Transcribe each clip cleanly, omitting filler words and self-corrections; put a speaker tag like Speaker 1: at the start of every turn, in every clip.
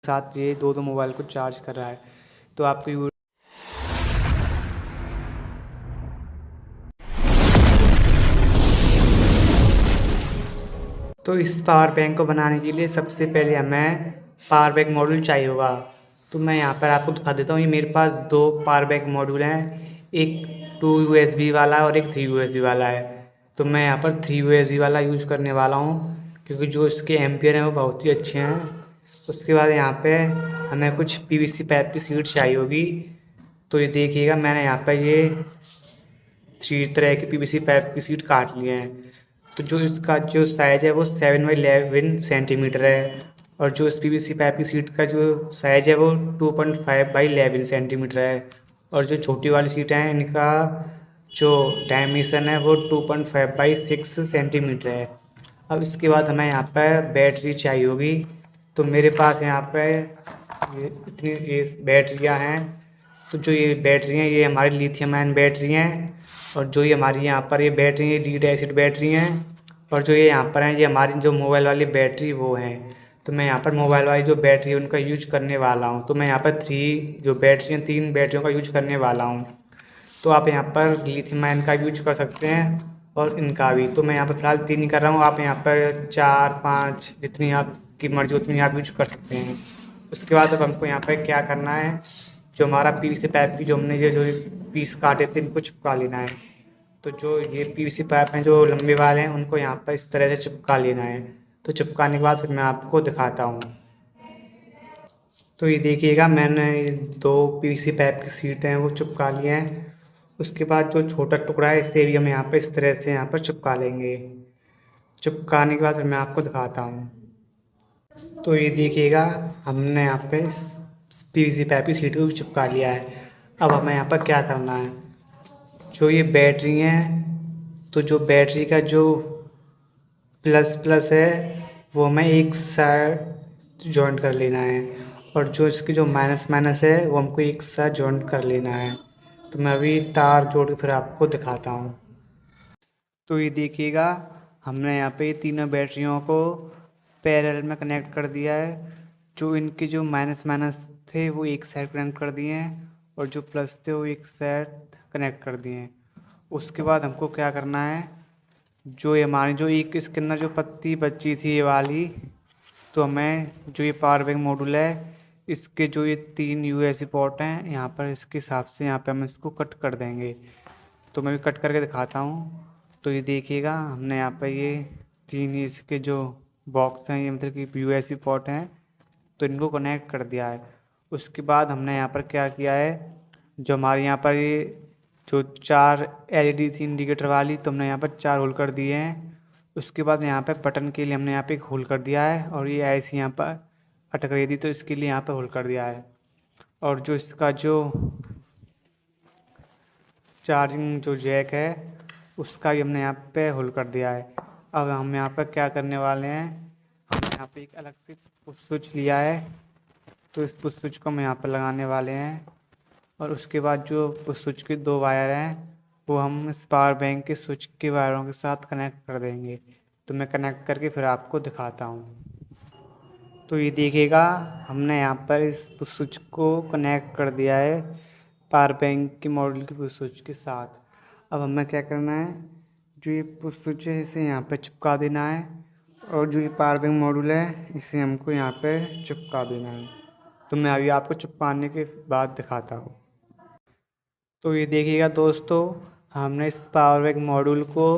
Speaker 1: साथ ये दो मोबाइल को चार्ज कर रहा है। तो आपको तो इस पावर बैंक को बनाने के लिए सबसे पहले हमें पावर बैंक मॉड्यूल चाहिए होगा। तो मैं यहाँ पर आपको दिखा देता हूँ। ये मेरे पास दो पावर बैंक मॉड्यूल हैं, एक 2 USB वाला और एक 3 USB वाला है। तो मैं यहाँ पर 3 USB वाला यूज़ करने वाला हूँ, क्योंकि जो इसके एम्पियर हैं वो बहुत ही अच्छे हैं। उसके बाद यहाँ पे हमें कुछ PVC पाइप की शीट चाहिए होगी। तो ये देखिएगा, मैंने यहाँ पर ये 3 तरह की PVC पाइप की शीट काट लिए हैं। तो जो इसका जो साइज़ है वो 7x11 सेंटीमीटर है, और जो इस PVC पाइप की शीट का जो साइज़ है वो 2.5x11 सेंटीमीटर है, और जो छोटी वाली शीट हैं इनका जो डायमेंशन है वो 2.5x6 सेंटीमीटर है। अब इसके बाद हमें यहाँ पर बैटरी चाहिए होगी। तो मेरे पास यहाँ पे इतनी ये बैटरियाँ हैं। तो जो ये बैटरी हैं ये हमारी लिथियम आयन बैटरी हैं, और जो ये हमारी यहाँ पर ये बैटरी है लीड एसिड बैटरी हैं, और जो ये यहाँ पर हैं ये हमारी जो मोबाइल वाली बैटरी वो हैं। तो मैं यहाँ पर मोबाइल वाली जो बैटरी है उनका यूज करने वाला हूँ। तो मैं यहाँ पर तीन बैटरियों का यूज करने वाला हूँ। तो आप यहाँ पर लिथियम आयन का यूज कर सकते हैं और इनका भी। तो मैं यहाँ पर फिलहाल 3 ही कर रहा हूँ। आप यहाँ पर 4-5 जितनी आपकी मर्जी उतनी आप यूज कर सकते हैं। उसके बाद अब हमको यहाँ पर क्या करना है, जो हमारा PVC पाइप की जो हमने ये जो पीस काटे थे इनको चिपका लेना है। तो जो ये PVC पाइप हैं जो लंबे वाले हैं उनको यहाँ पर इस तरह से चिपका लेना है। तो चिपकाने के बाद फिर मैं आपको दिखाता हूँ। तो ये देखिएगा, मैंने दो PVC पाइप की शीट हैं वो चिपका लिए हैं। उसके बाद जो छोटा टुकड़ा है इसे भी हम यहाँ पर इस तरह से यहाँ पर चिपका लेंगे। चिपकाने के बाद फिर मैं आपको दिखाता हूँ। तो ये देखिएगा, हमने यहाँ पे इस PVC पाइप की शीट को भी चिपका लिया है। अब हमें यहाँ पर क्या करना है, जो ये बैटरी हैं तो जो बैटरी का जो प्लस प्लस है वो हमें एक साथ जॉइंट कर लेना है, और जो इसकी जो माइनस माइनस है वो हमको एक साथ जॉइंट कर लेना है। तो मैं अभी तार जोड़ के फिर आपको दिखाता हूँ। तो ये देखिएगा, हमने यहाँ पे तीनों बैटरियों को पैरेलल में कनेक्ट कर दिया है। जो इनके जो माइनस माइनस थे वो एक साइड कनेक्ट कर दिए हैं, और जो प्लस थे वो एक साइड कनेक्ट कर दिए हैं। उसके बाद हमको क्या करना है, जो ये हमारी जो एक इसके अंदर जो पत्ती बची थी ये वाली, तो हमें जो ये पावर बैंक मॉड्यूल है इसके जो ये 3 USB पोर्ट हैं यहाँ पर इसके हिसाब से यहाँ पे हम इसको कट कर देंगे। तो मैं भी कट करके दिखाता हूँ। तो ये देखिएगा, हमने यहाँ पर ये 3 इसके जो बॉक्स हैं ये मतलब कि USB पोर्ट हैं, तो इनको कनेक्ट कर दिया है। उसके बाद हमने यहाँ पर क्या किया है, जो हमारे यहाँ पर ये जो 4 LED थी इंडिकेटर वाली, तो हमने यहाँ पर 4 होल कर दिए हैं। उसके बाद यहाँ पे बटन के लिए हमने यहाँ पे एक होल कर दिया है, और ये ऐसे यहाँ पर अटक रही थी तो इसके लिए यहाँ पे होल कर दिया है। और जो इसका जो चार्जिंग जो जैक है उसका भी हमने यहाँ पे होल कर दिया है। अब हम यहाँ पर क्या करने वाले हैं, हमने यहाँ पे एक अलग से पुश स्विच लिया है। तो इस पुश स्विच को हम यहाँ पर लगाने वाले हैं, और उसके बाद जो पुश स्विच के 2 वायर हैं वो हम इस पावर बैंक के स्विच के वायरों के साथ कनेक्ट कर देंगे। तो मैं कनेक्ट करके फिर आपको दिखाता हूँ। तो ये देखिएगा, हमने यहाँ पर इस पुश स्विच को कनेक्ट कर दिया है पावर बैंक के मॉडल के पुश स्विच के साथ। अब हमें क्या करना है, जो ये पुश स्विच है इसे यहाँ पे चिपका देना है, और जो ये पावर बैंक मॉड्यूल है इसे हमको यहाँ पे चिपका देना है। तो मैं अभी आपको चिपकाने के बाद दिखाता हूँ। तो ये देखिएगा दोस्तों, हमने इस पावर बैंक मॉड्यूल को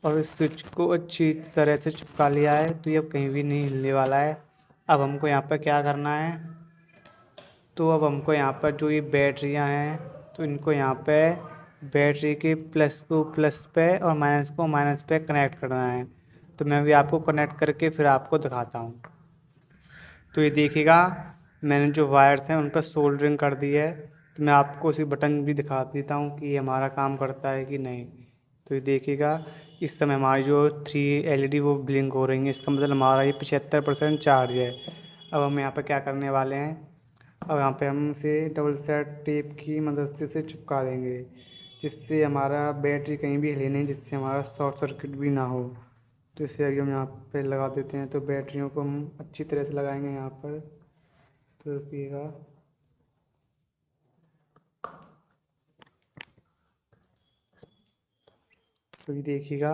Speaker 1: और इस स्विच को अच्छी तरह से चिपका लिया है। तो ये अब कहीं भी नहीं हिलने वाला है। अब हमको यहाँ पर क्या करना है, तो अब हमको यहाँ पर जो ये बैटरियाँ हैं तो इनको यहाँ पे बैटरी के प्लस को प्लस पे और माइनस को माइनस पे कनेक्ट करना है। तो मैं भी आपको कनेक्ट करके फिर आपको दिखाता हूँ। तो ये देखिएगा, मैंने जो वायर्स हैं उन पर सोल्डरिंग कर दी है। तो मैं आपको उसी बटन भी दिखा देता हूँ कि ये हमारा काम करता है कि नहीं। तो ये देखिएगा, इस समय हमारी जो 3 LED वो ब्लिंक हो रही है, इसका मतलब हमारा ये 75% चार्ज है। अब हम यहाँ पर क्या करने वाले हैं, अब यहाँ पे हम इसे डबल साइड टेप की मदद से इसे चिपका देंगे, जिससे हमारा बैटरी कहीं भी हिले नहीं, जिससे हमारा शॉर्ट सर्किट भी ना हो। तो इसे अभी हम यहाँ पे लगा देते हैं। तो बैटरियों को हम अच्छी तरह से लगाएंगे यहाँ पर। तो रुकिएगा। तो ये देखिएगा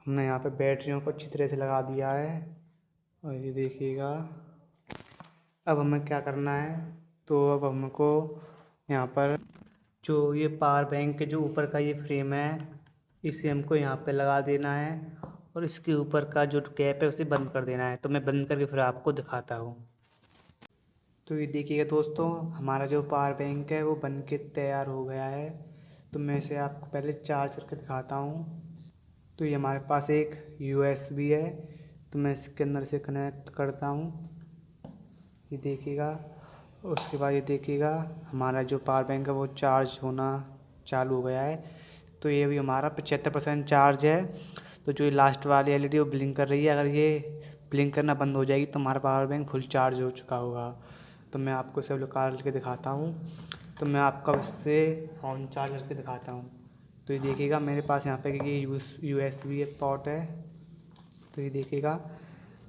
Speaker 1: हमने यहाँ पे बैटरियों को अच्छी तरह से लगा दिया है। और ये देखिएगा अब हमें क्या करना है, तो अब हमको यहाँ पर जो ये पावर बैंक के जो ऊपर का ये फ्रेम है इसे हमको यहाँ पे लगा देना है और इसके ऊपर का जो कैप है उसे बंद कर देना है। तो मैं बंद करके फिर आपको दिखाता हूँ। तो ये देखिएगा दोस्तों हमारा जो पावर बैंक है वो बन के तैयार हो गया है। तो मैं इसे आपको पहले चार्ज करके दिखाता हूँ। तो ये हमारे पास एक USB है, तो मैं इसके अंदर से कनेक्ट करता हूँ। ये देखिएगा उसके बाद ये देखिएगा हमारा जो पावर बैंक है वो चार्ज होना चालू हो गया है। तो ये भी हमारा 75% चार्ज है। तो जो ये लास्ट वाली LED वो ब्लिंक कर रही है, अगर ये ब्लिंक करना बंद हो जाएगी तो हमारा पावर बैंक फुल चार्ज हो चुका होगा। तो मैं आपको सब निकाल के दिखाता हूँ। तो मैं आपका उससे फ़ोन चार्ज करके दिखाता हूँ। तो ये देखिएगा मेरे पास यहाँ पे ये USB एक पोर्ट है। तो ये देखिएगा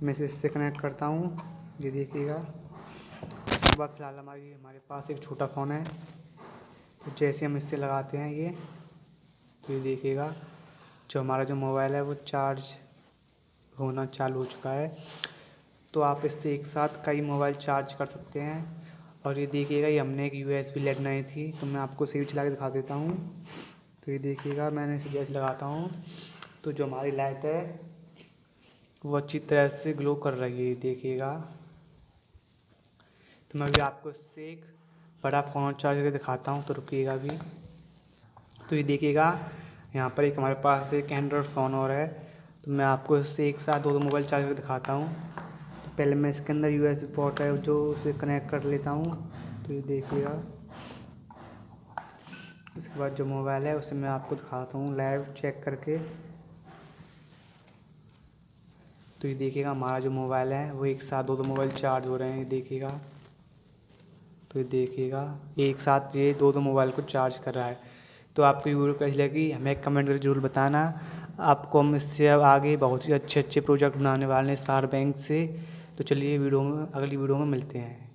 Speaker 1: मैं इसे इससे कनेक्ट करता हूँ। ये देखिएगा उसके बाद फिलहाल हमारे पास एक छोटा फ़ोन है। तो जैसे हम इससे लगाते हैं ये, तो ये देखिएगा जो हमारा जो मोबाइल है वो चार्ज होना चालू हो चुका है। तो आप इससे एक साथ कई मोबाइल चार्ज कर सकते हैं। और ये देखिएगा ये हमने एक USB लाइट बनाई थी, तो मैं आपको इसे भी चला के दिखा देता हूँ। तो ये देखिएगा मैंने इसे जैसे लगाता हूँ तो जो हमारी लाइट है वो अच्छी तरह से ग्लो कर रही है, देखिएगा। तो मैं भी आपको इससे एक बड़ा फ़ोन चार्ज करके दिखाता हूँ, तो रुकिएगा अभी। तो ये देखिएगा यहाँ पर एक हमारे पास एक एंड्रॉयड फ़ोन और है। तो मैं आपको इससे एक साथ दो मोबाइल चार्ज करके दिखाता हूँ। तो पहले मैं इसके अंदर USB पोर्ट है जो उसे कनेक्ट कर लेता हूँ। तो ये देखिएगा उसके बाद जो मोबाइल है उसे मैं आपको दिखाता हूँ लाइव चेक करके। तो ये देखिएगा हमारा जो मोबाइल है वो एक साथ दो मोबाइल चार्ज हो रहे हैं, ये देखिएगा। तो ये देखिएगा एक साथ ये दो मोबाइल को चार्ज कर रहा है। तो आपको ये वीडियो कैसी लगी हमें कमेंट करके ज़रूर बताना। आपको हम इससे अब आगे बहुत ही अच्छे प्रोजेक्ट बनाने वाले हैं इस पावर बैंक से। तो चलिए अगली वीडियो में मिलते हैं।